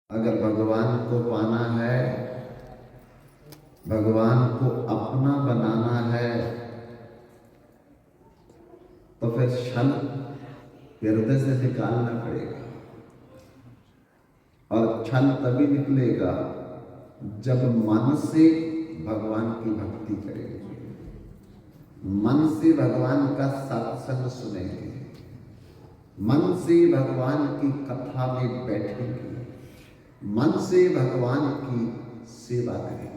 अगर भगवान को पाना है, भगवान को अपना बनाना है, तो फिर छल हृदय से निकालना पड़ेगा। और छल तभी निकलेगा जब मन से भगवान की भक्ति करेंगे, मन से भगवान का सत्संग सुनेंगे, मन से भगवान की कथा में बैठेंगे, मन से भगवान की सेवा करेंगे।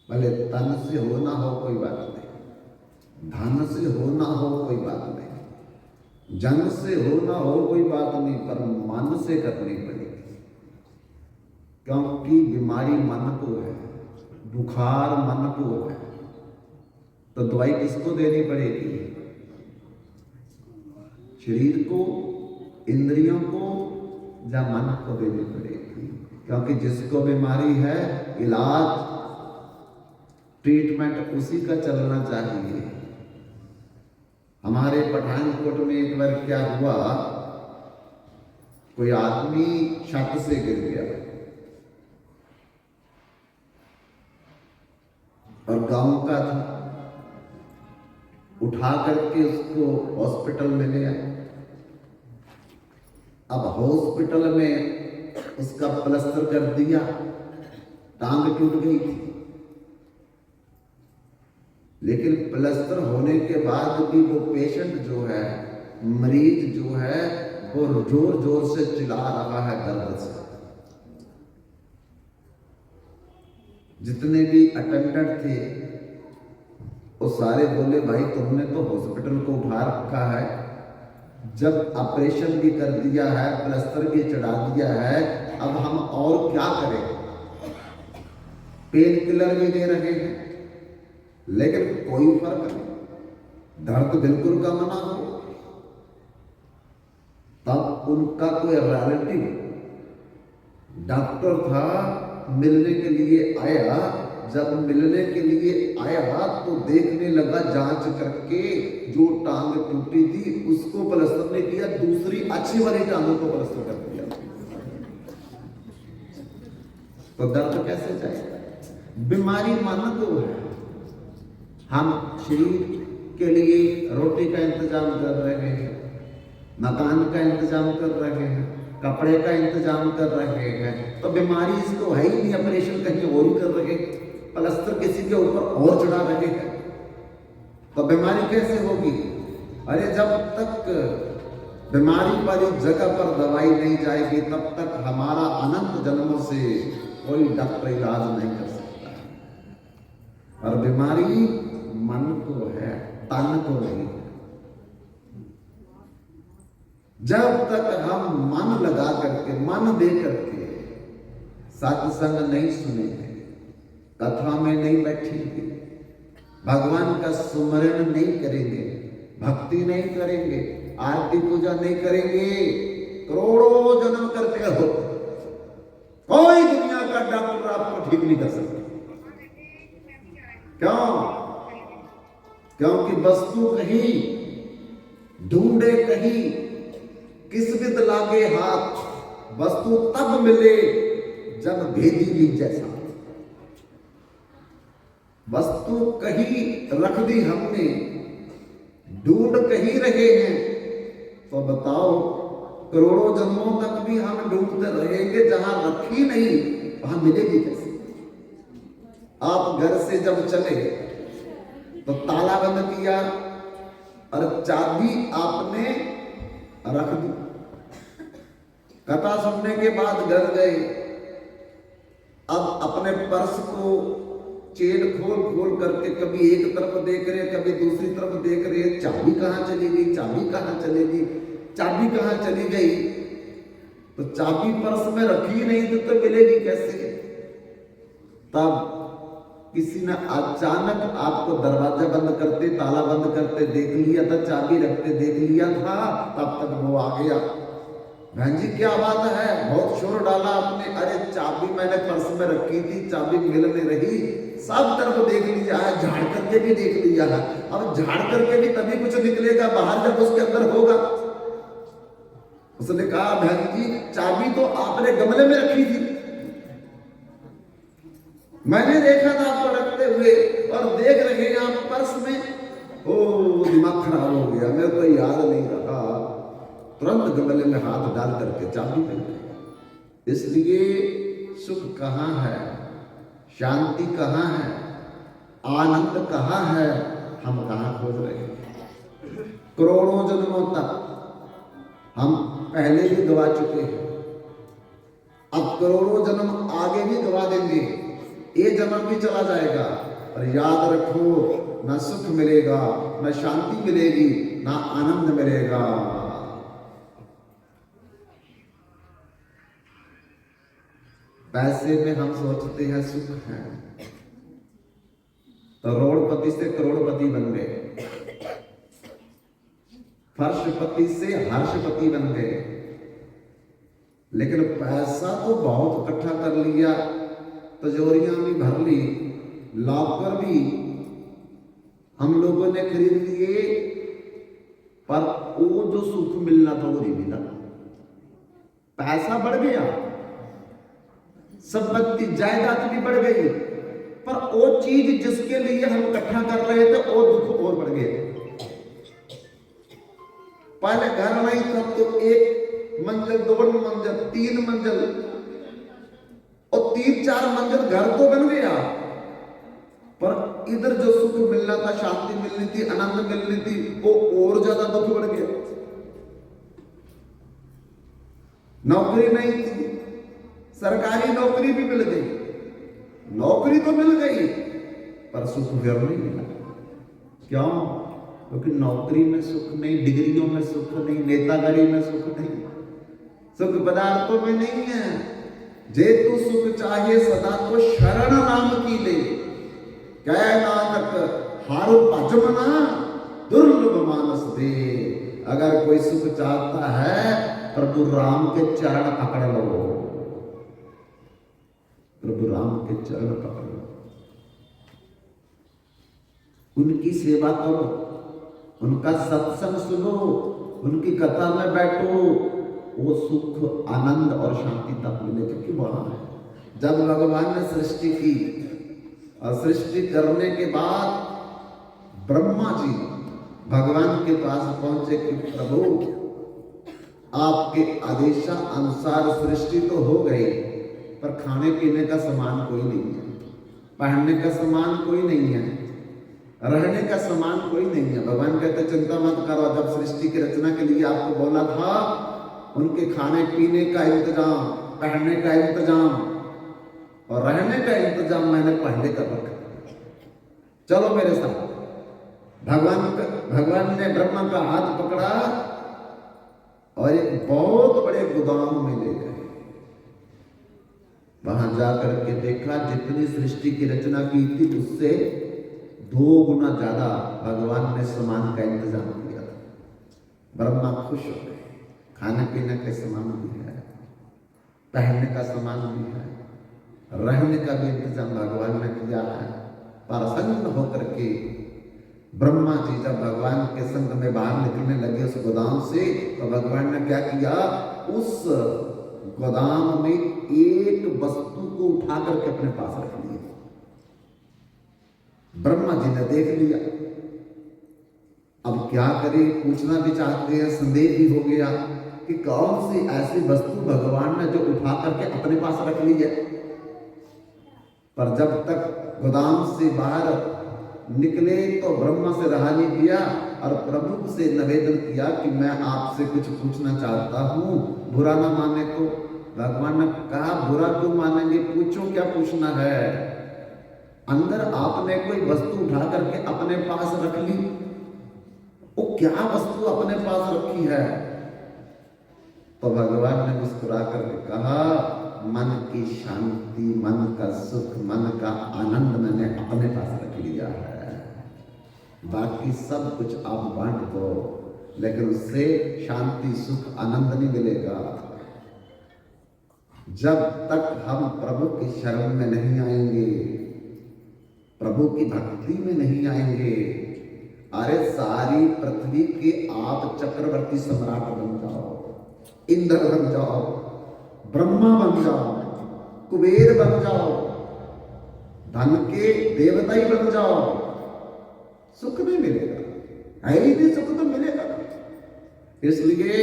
भले तन से हो ना हो कोई बात नहीं, धन से हो ना हो कोई बात नहीं, जन से हो ना हो कोई बात नहीं, पर मन से करनी पड़ेगी। क्योंकि बीमारी मन को है, बुखार मन को है, तो दवाई किसको देनी पड़ेगी? शरीर को, इंद्रियों को या मन को देनी पड़ेगी। क्योंकि जिसको बीमारी है, इलाज ट्रीटमेंट उसी का चलना चाहिए। हमारे पठानकोट में एक बार क्या हुआ, कोई आदमी छत से गिर गया और गांव का था, उठा करके उसको हॉस्पिटल में ले आए। अब हॉस्पिटल में उसका प्लास्टर कर दिया, टांग टूट गई थी, लेकिन प्लास्टर होने के बाद भी वो पेशेंट जो है, मरीज जो है, वो जोर जोर से चिल्ला रहा है दर्द से। जितने भी अटेंडेंट थे वो सारे बोले, भाई तुमने तो हॉस्पिटल को उठा रखा है, जब ऑपरेशन भी कर दिया है, प्लास्टर भी चढ़ा दिया है, अब हम और क्या करें? पेन किलर भी दे रहे हैं, लेकिन कोई फर्क नहीं, दर्द बिल्कुल कम ना हो। तब उनका कोई रिलेटिव डॉक्टर था, मिलने के लिए आया। जब मिलने के लिए आया तो देखने लगा, जांच करके जो टांग टूटी थी उसको प्लास्टर नहीं किया, दूसरी अच्छी वाली टांगों को प्लास्टर कर दिया। तो दर्द कैसे जाएगा? बीमारी मन को है। हम शरीर के लिए रोटी का इंतजाम कर रहे हैं, मकान का इंतजाम कर रहे हैं, कपड़े का इंतजाम कर रहे हैं, तो बीमारी इसको है ही नहीं। ऑपरेशन कहीं और ही कर रहे हैं, प्लास्टर किसी के ऊपर और चढ़ा रहे हैं, तो बीमारी कैसे होगी? अरे जब तक बीमारी वाली जगह पर दवाई नहीं जाएगी, तब तक हमारा अनंत जन्मों से कोई डॉक्टर इलाज नहीं कर सकता। और बीमारी मन को है, तन को नहीं है। जब तक हम मन लगा करके, मन दे करके सत्संग नहीं सुनेंगे, कथा में नहीं बैठेंगे, भगवान का सुमरण नहीं करेंगे, भक्ति नहीं करेंगे, आरती पूजा नहीं करेंगे, करोड़ों जन्म करते हो, कोई दुनिया का डॉक्टर आपको ठीक नहीं कर सकता। क्यों? क्योंकि वस्तु कहीं ढूंढे, कहीं किस्मत लागे हाथ, वस्तु तब मिले जब भेदी ली जैसा। वस्तु कहीं रख दी हमने, ढूंढ कहीं रहे हैं, तो बताओ करोड़ों जन्मों तक भी हम ढूंढते रहेंगे, जहां रखी नहीं वहां मिलेगी कैसे? आप घर से जब चले तो ताला बंद किया और चाबी आपने रख दी। कथा सुनने के बाद घर गए, अब अपने पर्स को चेन खोल खोल करके कभी एक तरफ देख रहे, कभी दूसरी तरफ देख रहे, चाबी कहां चली गई, चाबी कहां चली गई, चाबी कहां चली गई? तो चाबी पर्स में रखी नहीं तो मिलेगी कैसे? तब किसी ने अचानक आपको दरवाजा बंद करते, ताला बंद करते देख लिया था, चाबी रखते देख लिया था, तब तक वो आ गया। बहन जी क्या बात है, बहुत शोर डाला आपने। अरे चाबी मैंने पर्स में रखी थी, चाबी मिल नहीं रही, सब तरफ देख लिया है, झाड़ करके भी देख लिया है। अब झाड़ करके भी तभी कुछ निकलेगा बाहर जब उसके अंदर होगा। उसने कहा बहन जी चाबी तो आपने गमले में रखी थी, मैंने देखा था आपको रखते हुए और देख रहे हैं आप पर्स में। ओ दिमाग खराब हो गया, मेरे को याद नहीं रहा, तुरंत गमले में हाथ डाल करके चाबी मिल गई। इसलिए सुख कहाँ है, शांति कहाँ है, आनंद कहाँ है, हम कहाँ खोज रहे हैं। करोड़ों जन्मों तक हम पहले भी गवा चुके हैं, अब करोड़ों जन्म आगे भी गवा देंगे, ये जन्म भी चला जाएगा। और याद रखो, ना सुख मिलेगा, ना शांति मिलेगी, ना आनंद मिलेगा। पैसे में हम सोचते हैं सुख है, तो करोड़पति से करोड़पति बन गए, फर्शपति से हर्षपति बन गए, लेकिन पैसा तो बहुत इकट्ठा कर लिया, तिजोरियां भी भर ली, लॉकर भी हम लोगों ने खरीद लिए, पर वो जो सुख मिलना था वो नहीं मिला। पैसा बढ़ गया, संपत्ति जायदाद भी बढ़ गई, पर वो चीज जिसके लिए हम इकट्ठा कर रहे थे वो दुख और बढ़ गया। पहले घर नहीं था तो 1 मंजिल 2 मंजिल 3 मंजिल और 3-4 मंजिल घर तो बन गया, पर इधर जो सुख मिलना था, शांति मिलनी थी, आनंद मिलनी थी, वो और ज्यादा दुख बढ़ गया। नौकरी नहीं थी, सरकारी नौकरी भी मिल गई, नौकरी तो मिल गई पर सुख घर नहीं मिला। क्यों? क्योंकि नौकरी में सुख नहीं, डिग्रियों में सुख नहीं, नेतागिरी में सुख नहीं, सुख पदार्थों में नहीं है। जे तू सुख चाहे सदा तो शरण राम की ले, कह नानक हारु भजमना दुर्लभ मानस दे। अगर कोई सुख चाहता है प्रभु राम के चरण पकड़ लो, प्रभु राम के चरण पकड़ लो, उनकी सेवा करो, उनका सत्संग सुनो, उनकी कथा में बैठो, वो सुख आनंद और शांति तब मिले। क्योंकि वहां है जब भगवान ने सृष्टि की और सृष्टि करने के बाद ब्रह्मा जी भगवान के पास पहुंचे कि प्रभु आपके आदेशानुसार सृष्टि तो हो गई, पर खाने पीने का सामान कोई नहीं है, पहनने का सामान कोई नहीं है, रहने का सामान कोई नहीं है। भगवान कहते चिंता मत करो, जब सृष्टि की रचना के लिए आपको बोला था, उनके खाने पीने का इंतजाम, पहनने का इंतजाम और रहने का इंतजाम मैंने पहले कर रखा, चलो मेरे साथ। भगवान ने ब्रह्मा का हाथ पकड़ा और एक बहुत बड़े गोदाम में ले गए। वहां जाकर के देखा जितनी सृष्टि की रचना की थी उससे 2 गुना ज्यादा भगवान ने सामान का इंतजाम किया था। ब्रह्मा खुश हो गए, खाने पीने के सामान भी है, पहनने का सामान भी है, रहने का भी इंतजाम भगवान ने किया है। प्रसन्न होकर के ब्रह्मा जी जब भगवान के संग में बाहर निकलने लगे उस गोदाम से, तो भगवान ने क्या किया, उस गोदाम में एक वस्तु को उठा करके अपने पास रख लिया। ब्रह्मा जी ने देख लिया, अब क्या करें, पूछना भी चाहते हैं, संदेह भी हो गया कि कौन सी ऐसी वस्तु भगवान ने जो उठा करके अपने पास रख ली है। पर जब तक गोदाम से बाहर निकले तो ब्रह्मा से रहा नहीं किया और प्रभु से निवेदन किया कि मैं आपसे कुछ पूछना चाहता हूं, बुरा ना माने तो। भगवान ने कहा बुरा क्यों मानेंगे, पूछो क्या पूछना है। अंदर आपने कोई वस्तु उठा करके अपने पास रख ली, वो क्या वस्तु अपने पास रखी है। तो भगवान ने मुस्कुरा करके कहा, मन की शांति, मन का सुख, मन का आनंद मैंने अपने पास रख लिया है, बाकी सब कुछ आप बांट दो, लेकिन उससे शांति सुख आनंद नहीं मिलेगा जब तक हम प्रभु की शरण में नहीं आएंगे, प्रभु की भक्ति में नहीं आएंगे। अरे सारी पृथ्वी के आप चक्रवर्ती सम्राट बन जाओ, इंद्र बन जाओ, ब्रह्मा बन जाओ, कुबेर बन जाओ, धन के देवता ही बन जाओ, सुख नहीं मिलेगा। है ही नहीं सुख तो मिलेगा। इसलिए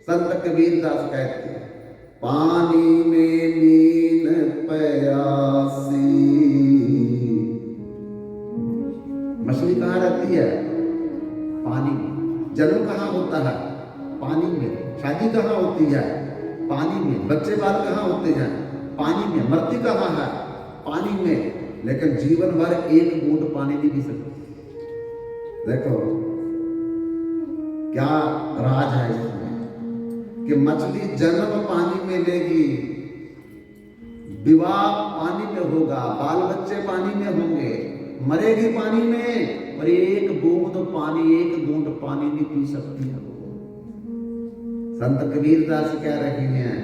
संत कबीरदास कहते हैं, पानी में मीन प्यासी। मछली कहाँ रहती है? पानी में। जन्म कहाँ होता है? पानी में। शादी कहाँ होती है? पानी में। बच्चे बाल कहाँ होते हैं? पानी में। मृत्यु कहाँ है? पानी में। लेकिन जीवन भर एक बूंद पानी नहीं पी सकते। देखो क्या राज है इसमें कि मछली जन्म पानी में लेगी, विवाह पानी में होगा, बाल बच्चे पानी में होंगे, मरेगी पानी में, और एक बूंद पानी नहीं पी सकती है वो। संत कबीरदास कह रहे हैं,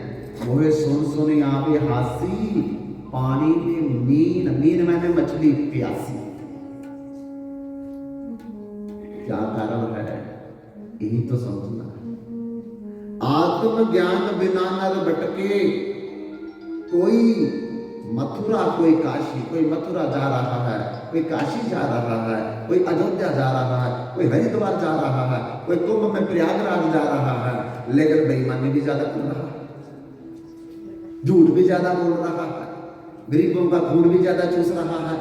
मोहे सुन सुन आवे हासी, पानी में मीन, मीन मैंने मछली, प्यासी। क्या कारण है? यही तो समझना है। आत्मज्ञान बिना नर भटके, कोई मथुरा कोई काशी, कोई मथुरा जा रहा है, कोई काशी जा रहा है, कोई अयोध्या जा रहा है, कोई हरिद्वार जा रहा है, कोई कुंभ में प्रयागराज जा रहा है, लेकिन बेईमानी भी ज्यादा कर रहा है, झूठ भी ज्यादा बोल रहा है, गरीबों का खून भी ज्यादा चूस रहा है।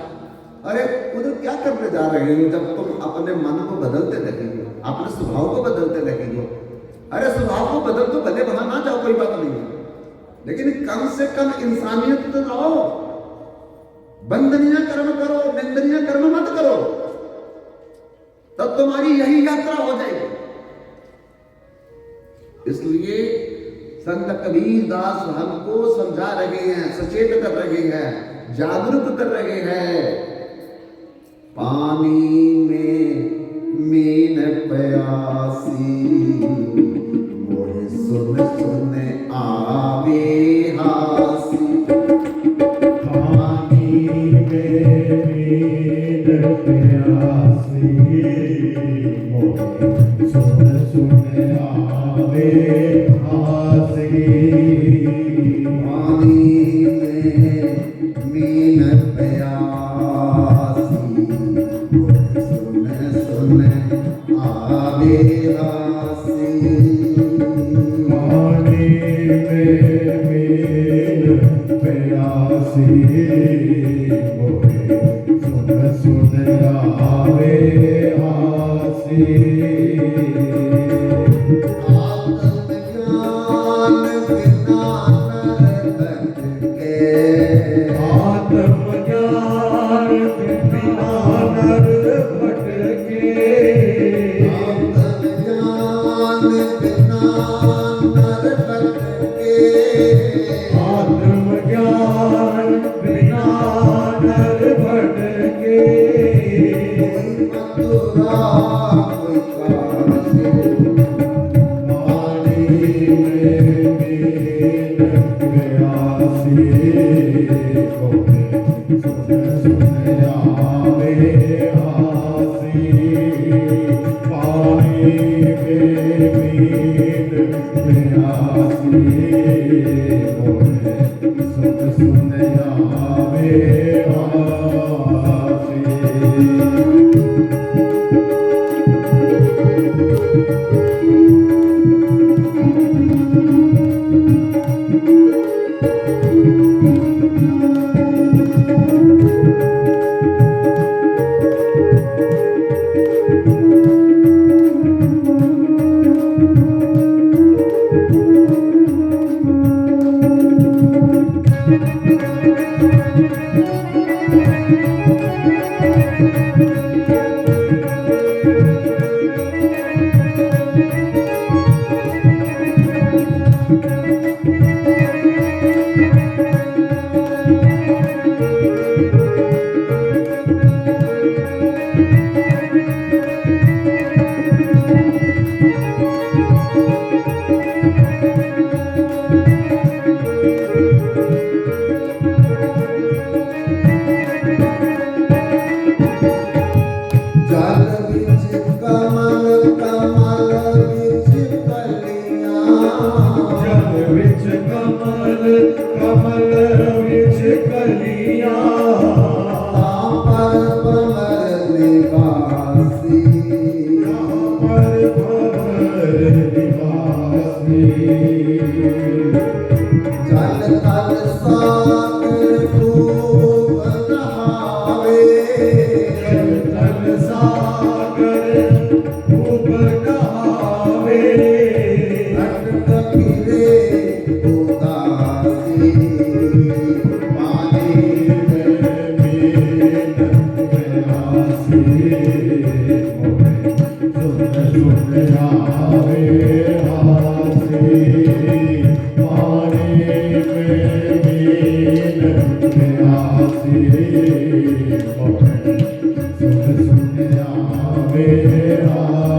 अरे उधर क्या करने जा रहे हो? जब तुम अपने मन को बदलते लगेगे, अपने स्वभाव को बदलते लगेगे। अरे स्वभाव को बदल तो भले वहां ना जाओ, कोई बात नहीं है, लेकिन कम से कम इंसानियत तो लाओ। बंदनीय कर्म करो, निंदनीय कर्म मत करो, तब तुम्हारी यही यात्रा हो जाएगी। इसलिए संत कबीरदास हमको समझा रहे हैं, सचेत कर रहे हैं, जागरूक कर रहे हैं। पानी में मीन प्यासी, मोहे सुन सुन आवे हासी। पानी में मीन प्यासी, मोहे सुन सुन आवे हासी। पानी में मीन प्यासी, सुन सुन आवे हासी। पानी में मीन प्यासी, मोहे सुन सुन आवे हासी। आत्मज्ञान बिना नर भटके, आत्मज्ञान बिना नर भटके, आत्मज्ञान बिना नर भटके, आत्मज्ञान बिना नर भटके। कोई मथुरा कोई काशी, पानी में मीन प्यासी, मोहे सुन सुन आवे हासी। पानी में मीन प्यासी, मोहे सुन सुन आवे हासी। कमल विच कलियां पर भंवर निवासी पर भंवर निवासी जल थल सागर खूब नहावे जल सागर खूब नहावे अटक फिरे उदासी पानी में मीन प्यासी सुन सुन आवे आसी पानी में मीन प्यासी सुन सुन आवे आसी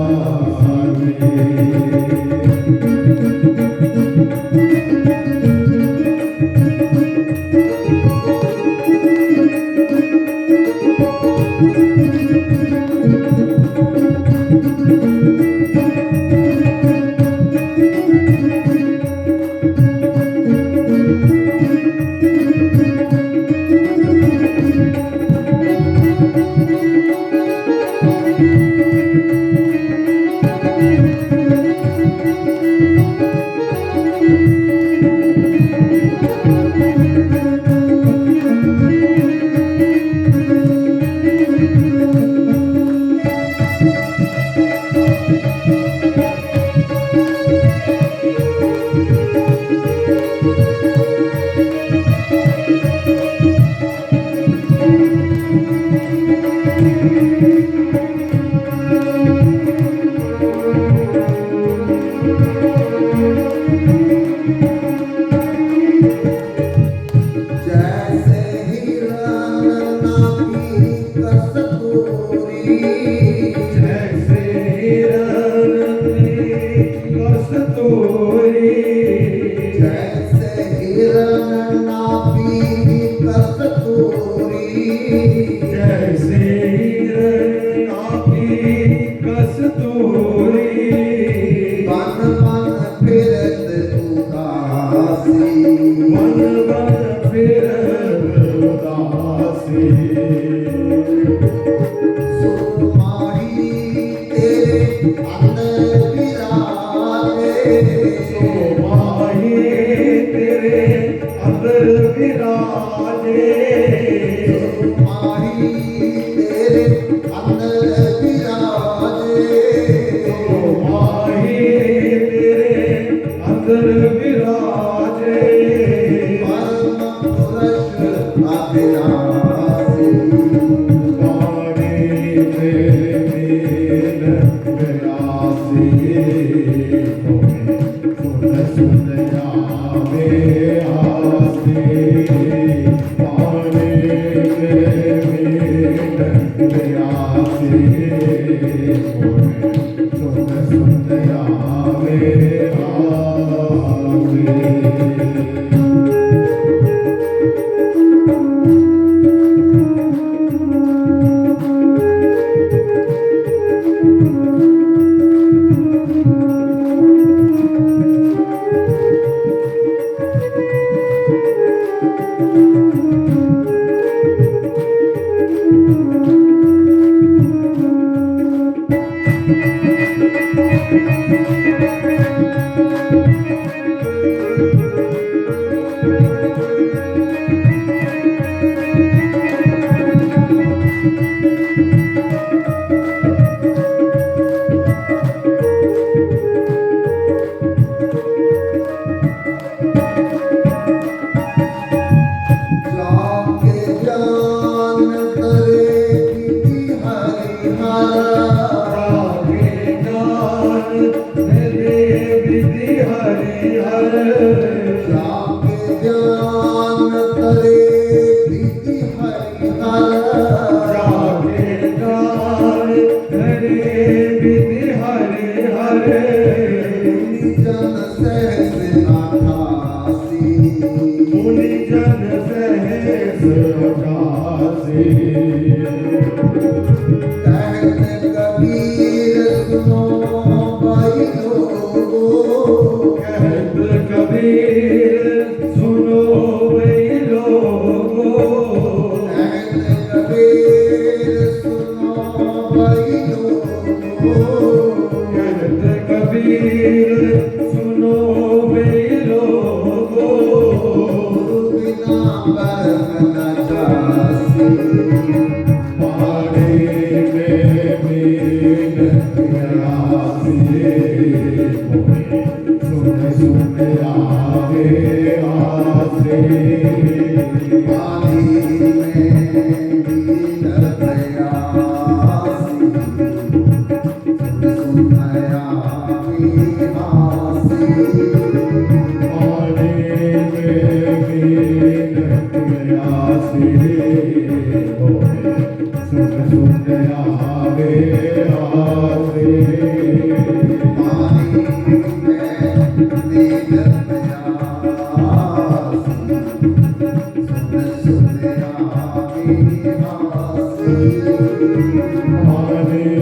जैसे हिरण नापी कस्तूरी जैसे हिरण कस्तूरी जैसे हिरण नापी कस्तूरी जैसे हिरण नापी कस्तूरी मन मन फिरत उदासी मन मन फिरत उदासी सुरमाही तेरे अंदर विराजे माही तेरे अंदर विराजे सुरमाही तेरे अंदर विराजे माही तेरे अंदर विराजे परम पुरुष अविनाशी पानी में मीन प्यासी सुन सुन आवे आसी पानी में मीन प्यासी सुन सुन आवे आसी कबीर सुनो आसे पानी में नील प्यासी सुन आवी हासी पानी में मीन प्यासी होए सुन आवे आसे पानी में नील प्यासी सुन आवी हासी पानी में मीन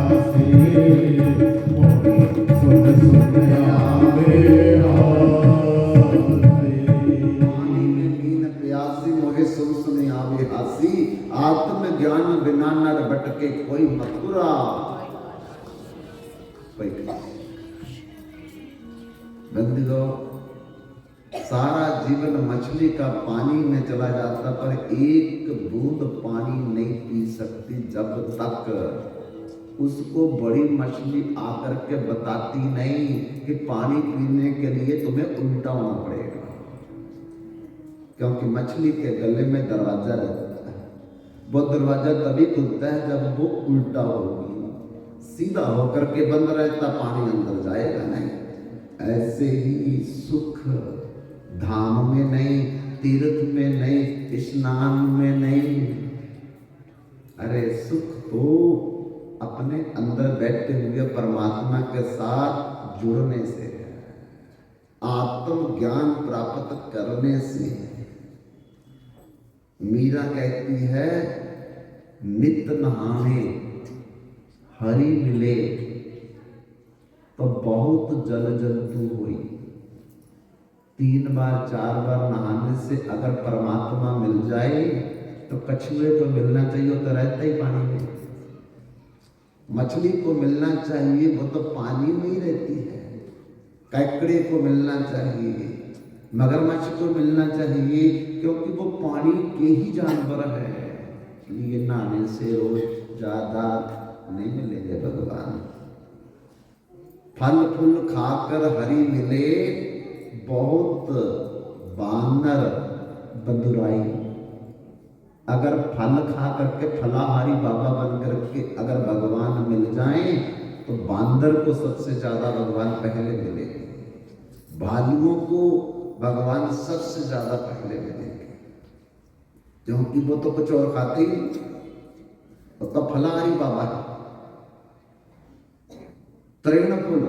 प्यासी होए सुन आवे आसे पानी में नील प्यासी मोहे सुन आवे हासी आत्म ज्ञान बिना नर भटके कोई मथुरा बंदियों सारा जीवन मछली का पानी में चला जाता पर एक बूंद पानी नहीं पी सकती जब तक उसको बड़ी मछली आकर के बताती नहीं कि पानी पीने के लिए तुम्हें उल्टा होना पड़ेगा, क्योंकि मछली के गले में दरवाजा रहता है। वो दरवाजा तभी खुलता है जब वो उल्टा होगी, सीधा होकर के बंद रहता पानी अंदर जाएगा नहीं। ऐसे ही सुख धाम में नहीं, तीर्थ में नहीं, स्नान में नहीं, अरे सुख तो अपने अंदर बैठे हुए परमात्मा के साथ जुड़ने से है, आत्म ज्ञान प्राप्त करने से। मीरा कहती है नित नहाने हरि मिले तो बहुत जल जंतु हुई। 3 बार 4 बार नहाने से अगर परमात्मा मिल जाए तो कछुए को मिलना चाहिए तो रहता ही पानी में, मछली को मिलना चाहिए वो तो पानी में ही रहती है, कैकड़े को मिलना चाहिए, मगरमच्छ को मिलना चाहिए, क्योंकि वो पानी के ही जानवर है। इसलिए नहाने से रोज ज्यादा नहीं मिलेंगे भगवान। फल फूल खाकर हरि मिले बहुत बानर बंदुराई। अगर फल खा करके फलाहारी बाबा बन करके अगर भगवान मिल जाएं तो बांदर को सबसे ज्यादा भगवान पहले मिले, भालुओं को भगवान सबसे ज्यादा पहले मिलेंगे, क्योंकि वो तो कुछ और खाते ही, वो तो फलाहारी बाबा है। तृण फूल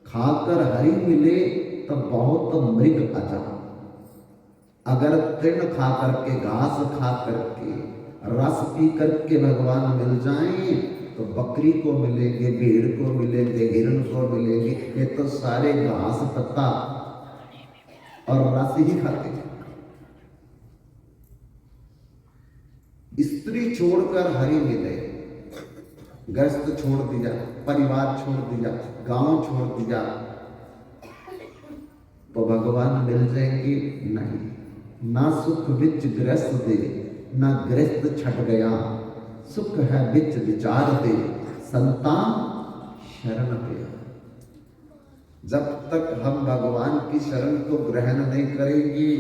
खाकर हरि मिले तो बहुत मृग अजा। अगर तृण खा करके घास खा करके रस पी करके भगवान मिल जाएं तो बकरी को मिलेंगे, भेड़ को मिलेंगे, हिरण को मिलेंगे, ये तो सारे घास पत्ता और रस ही खाते हैं। स्त्री छोड़कर हरि मिले, गृहस्थ छोड़ दिया, परिवार छोड़ दिया, गांव छोड़ दिया तो भगवान मिल जाएंगे नहीं। ना सुख विच गृहस्थ दे, ना गृहस्थ छट गया, सुख है विच विचार दे, संतान शरण पे। जब तक हम भगवान की शरण को ग्रहण नहीं करेंगे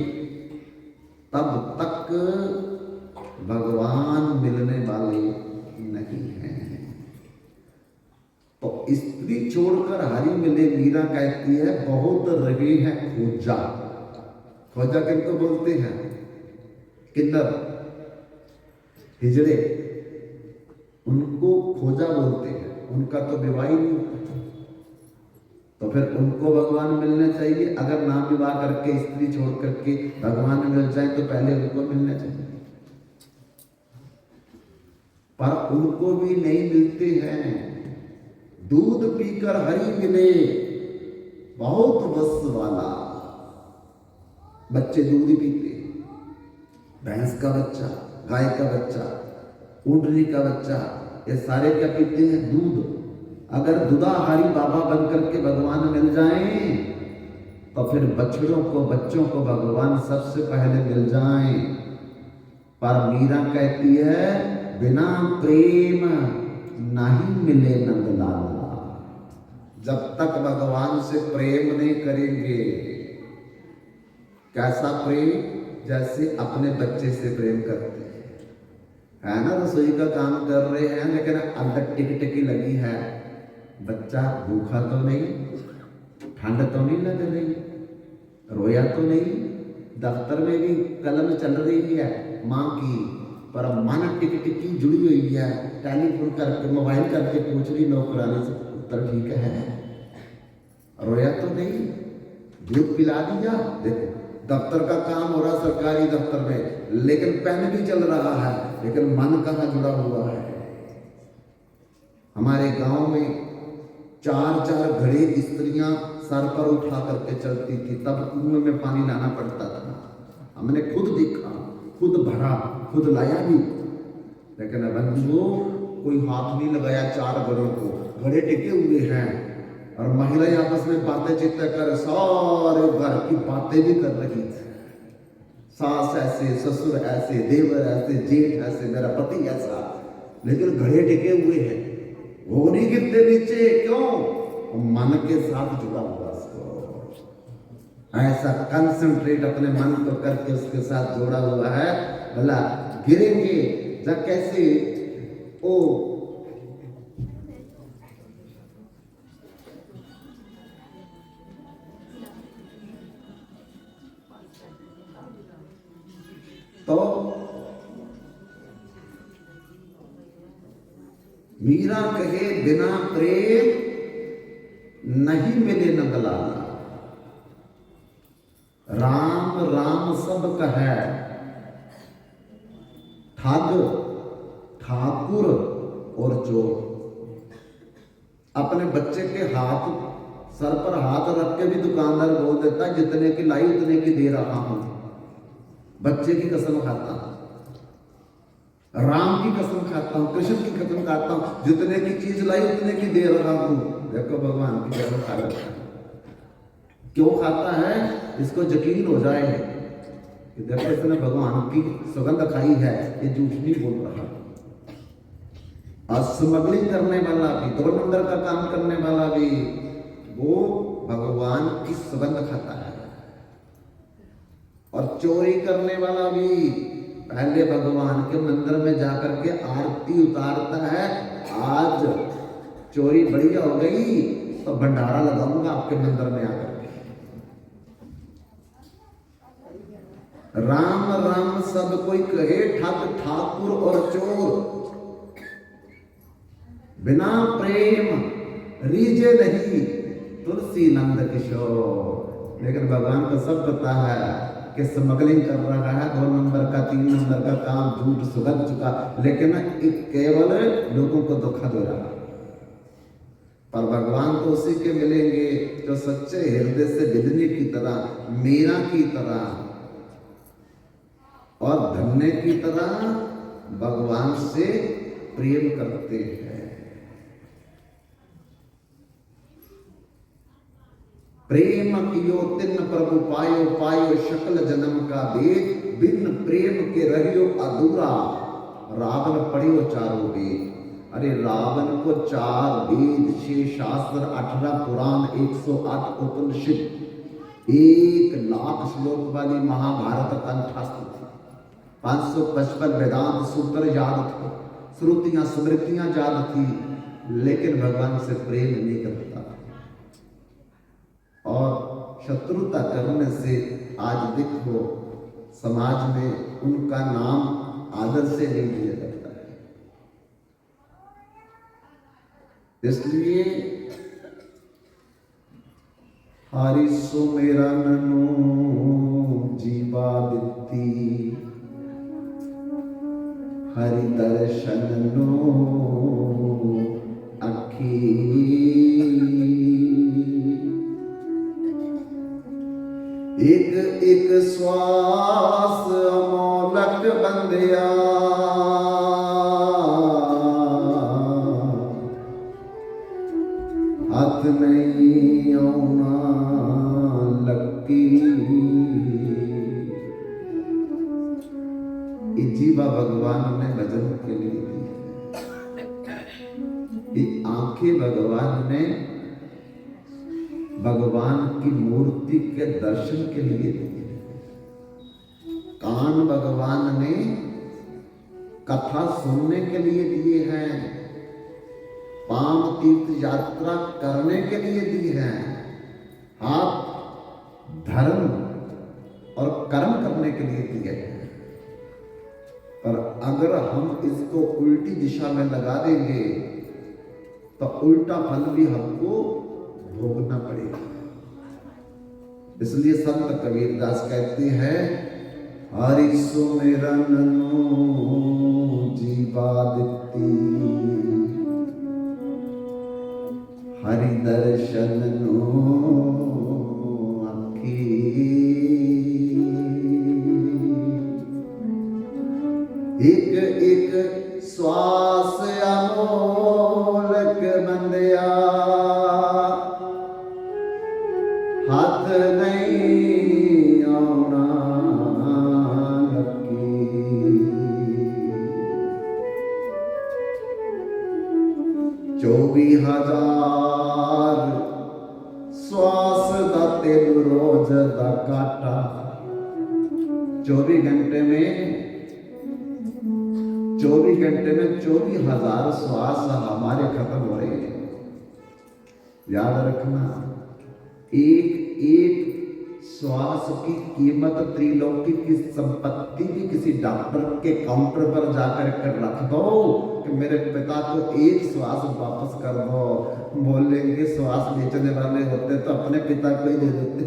तब तक भगवान मिलने वाले नहीं हैं। तो स्त्री छोड़कर हरि मिले, मीरा कहती है बहुत रहे हैं खोजा। खोजा किनको बोलते हैं? किन्नर हिजड़े, उनको खोजा बोलते हैं। उनका तो विवाह ही नहीं होता, तो फिर उनको भगवान मिलना चाहिए। अगर ना विवाह करके स्त्री छोड़ करके भगवान मिल जाए तो पहले उनको मिलना चाहिए, पर उनको भी नहीं मिलते हैं। दूध पीकर हरि मिले बहुत वस वाला। बच्चे दूध ही पीते, भैंस का बच्चा, गाय का बच्चा, ऊँटनी का बच्चा, ये सारे क्या पीते हैं? दूध। अगर दुधाहारी बाबा बन करके भगवान मिल जाएं तो फिर बछड़ों को, बच्चों को भगवान सबसे पहले मिल जाएं। पर मीरा कहती है बिना प्रेम नहीं मिले नंदलाला। जब तक भगवान से प्रेम नहीं करेंगे, कैसा प्रेम, जैसे अपने बच्चे से प्रेम करते हैं, है ना। रसोई का काम कर रहे हैं लेकिन अंदर टिकी लगी है, बच्चा भूखा तो नहीं, ठंड तो नहीं लग रही, रोया तो नहीं, दफ्तर में भी कलम चल रही है माँ की, पर मन टिकी जुड़ी हुई है, टेलीफोन करके मोबाइल करके पूछ रही नौकरानी से, उत्तर ठीक है, रोया तो नहीं, दूध पिला दिया। देखो दफ्तर का काम हो रहा सरकारी दफ्तर में, लेकिन पेन भी चल रहा है, लेकिन मन कहाँ जुड़ा हुआ है। हमारे गांव में 4-4 घड़े स्त्रियां सर पर उठा करके चलती थी, तब कुएं में पानी लाना पड़ता था। हमने खुद देखा, खुद भरा, खुद लाया भी, लेकिन बंधुओं कोई हाथ नहीं लगाया 4 घड़ों को, घड़े टिके हुए हैं और महिलाएं आपस में बातें चित्ते कर सारे घर की बातें भी कर रही थी, सास ऐसे, ससुर ऐसे, देवर ऐसे, जेठ ऐसे, मेरा पति ऐसा, लेकिन घड़े टिके हुए हैं, वो नहीं गिरते नीचे, क्यों? मन के साथ जुड़ा हुआ उसको ऐसा कंसंट्रेट अपने मन को करके उसके साथ जोड़ा हुआ है, भला गिरेंगे जब कैसे ओ तो मीरा कहे बिना प्रेम नहीं मिले नंदलाला, राम राम सब कहे, ठग ठाकुर और चोर। अपने बच्चे के हाथ सर पर हाथ रख के भी दुकानदार बोल देता है जितने की लाई उतने की दे रहा हूं, बच्चे की कसम खाता हूं, राम की कसम खाता हूं, कृष्ण की कसम खाता हूं, जितने की चीज लाई उतने की दे रहा हूं। देखो भगवान की कसम खा लेता है, क्यों खाता है? इसको यकीन हो जाए कि देखो इसने भगवान की सुगंध खाई है, ये झूठ नहीं बोल रहा। और स्मगलिंग करने वाला भी, 2 नंबर का काम करने वाला भी, वो भगवान की सुगंध खाता है। और चोरी करने वाला भी पहले भगवान के मंदिर में जाकर के आरती उतारता है, आज चोरी बढ़िया हो गई तो भंडारा लगाऊंगा आपके मंदिर में आकर। राम राम सब कोई कहे, ठग ठाकुर और चोर, बिना प्रेम रीझे नहीं तुलसी नंद किशोर। लेकिन भगवान को सब पता है कि स्मगलिंग कर रहा है, 2 नंबर का 3 नंबर का काम, झूठ सुगंध चुका, लेकिन केवल लोगों को धोखा दे रहा। पर भगवान तो उसी के मिलेंगे जो सच्चे हृदय से बिदनी की तरह, मीरा की तरह और धन्य की तरह भगवान से प्रेम करते हैं। प्रेम कियो तिन प्रभु पायो, पायो शकल जन्म का भेद, बिन प्रेम के रहियो अधूरा, रावण पढ़ियो 4 वेद। अरे रावण को 4 वेद, 6 शास्त्र, 18 पुराण, 108 उपनिषद, 1 लाख श्लोक वाली महाभारत कंठस्थ थी, 555 वेदांत सूत्र याद थे, श्रुतियां स्मृतियां याद थी, लेकिन भगवान से प्रेम नहीं करता और शत्रुता करने से आज देखो समाज में उनका नाम आदर से नहीं लिया जाता है। इसलिए हरि सो मेरा ननु जीवा दित्ती, हरि दर्शन नो अखी, एक एक श्वास अमोलक बंदिया, हाथ नहीं आना लकी। जीवा भगवान ने भजन के लिए दी है, ये आंखें भगवान ने भगवान की मूर्ति के दर्शन के लिए दिए, कान भगवान ने कथा सुनने के लिए दिए हैं, पाम तीर्थ यात्रा करने के लिए दिए हैं, हाथ धर्म और कर्म करने के लिए दिए हैं। पर अगर हम इसको उल्टी दिशा में लगा देंगे तो उल्टा फल भी हमको भोगना पड़ेगा। इसलिए संत कबीरदास कहते हैं, हरि सुमिरन जीवा दित्ती, हरि दर्शन अखी, एक एक श्वास अमोलक बंदिया, हाथ नहीं आना लगी। 24,000 श्वास दा तेल रोज दा काटा। 24 घंटे में 24,000 श्वास हमारे खत्म हो रहे हैं। याद रखना, एक एक श्वास की कीमत त्रिलोकी की संपत्ति भी किसी डॉक्टर के काउंटर पर जाकर कर रख दो कि मेरे पिता को एक श्वास वापस कर दो। बोलेंगे श्वास बेचने वाले होते तो अपने पिता को ही दे देते,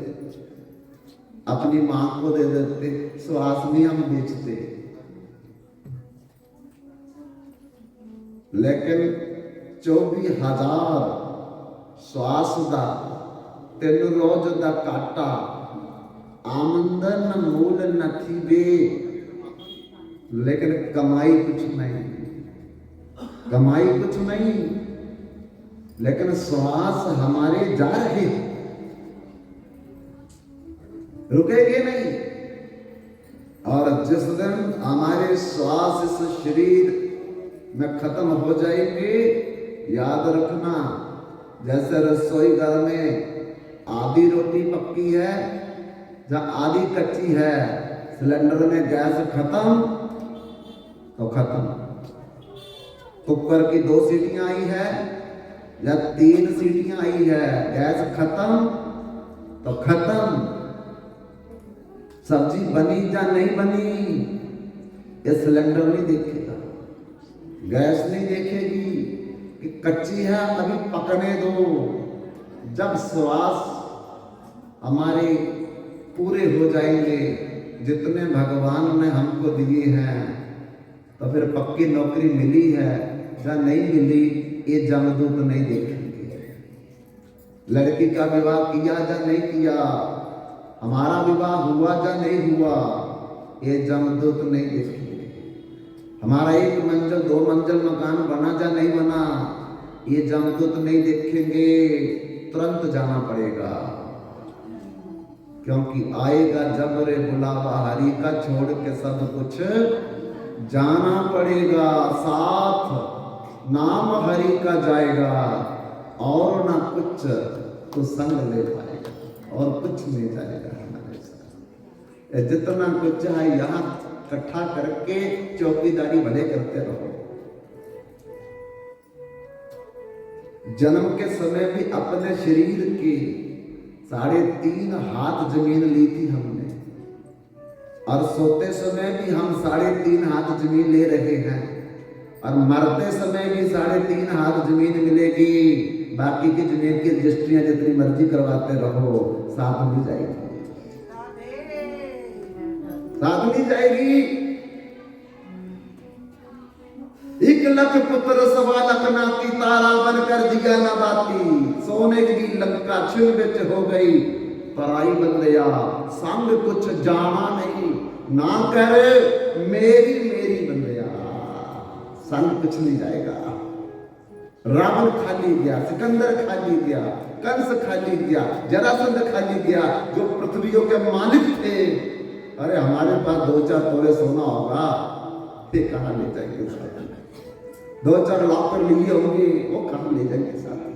अपनी मां को दे देते, श्वास नहीं हम बेचते। लेकिन 24,000 श्वास दा तेन रोज दा काटा, आमदन मूल नहीं बे, लेकिन कमाई कुछ नहीं, कमाई कुछ नहीं, लेकिन श्वास हमारे जा रहे, रुकेंगे नहीं। और जिस दिन हमारे श्वास इस शरीर में खत्म हो जाएंगे, याद रखना, जैसे रसोई घर में आधी रोटी पक्की है या आधी कच्ची है, सिलेंडर में गैस खत्म तो खत्म। कुकर की 2 सीटियां आई है या 3 सीटियां आई है, गैस खत्म तो खत्म। सब्जी बनी या नहीं बनी, ये सिलेंडर नहीं देखेगा, गैस नहीं देखेगी कि कच्ची है अभी पकने दो। जब श्वास हमारे पूरे हो जाएंगे, जितने भगवान ने हमको दिए हैं, तो फिर पक्की नौकरी मिली है या नहीं मिली, ये जमदूत नहीं देखेंगे। लड़की का विवाह किया या नहीं किया, हमारा विवाह हुआ या नहीं हुआ, ये जमदूत नहीं देखेंगे। हमारा 1 मंजिल 2 मंजिल मकान बना या नहीं बना, ये जमदूत नहीं देखेंगे, तुरंत जाना पड़ेगा। क्योंकि आएगा जब रे बुलावा हरि का, छोड़ के सब कुछ जाना पड़ेगा। साथ नाम हरि का जाएगा और ना कुछ तो संग ले पाएगा, और कुछ नहीं जाएगा हमारे साथ। जितना कुछ है यहाँ इकट्ठा करके चौकीदारी भले करते रहो। जन्म के समय भी अपने शरीर के 3.5 हाथ जमीन ली थी हमने, और सोते समय भी हम 3.5 हाथ जमीन ले रहे हैं, और मरते समय भी 3.5 हाथ जमीन मिलेगी। बाकी की जमीन की रजिस्ट्रियां जितनी मर्जी करवाते रहो, साथ मिल जाएगी, साथ मिल जाएगी। 1 लाख पुत्र 1.25 लाख नाती, तारा बनकर दिया ना बाती। सोने की लंका छिल बिच हो गई, पराई बंदिया संग कुछ जाना नहीं, ना कर मेरी मेरी बंदिया, संग कुछ नहीं जाएगा। रावण खाली गया, सिकंदर खाली गया, कंस खाली गया, जरासंध खाली गया, जो पृथ्वियों के मालिक थे। अरे हमारे पास 2-4 तोले सोना होगा, ये कहाँ ले जाएंगे? 2-4 लाख पर लिए होंगे, वो कहाँ ले जाएंगे साथ में?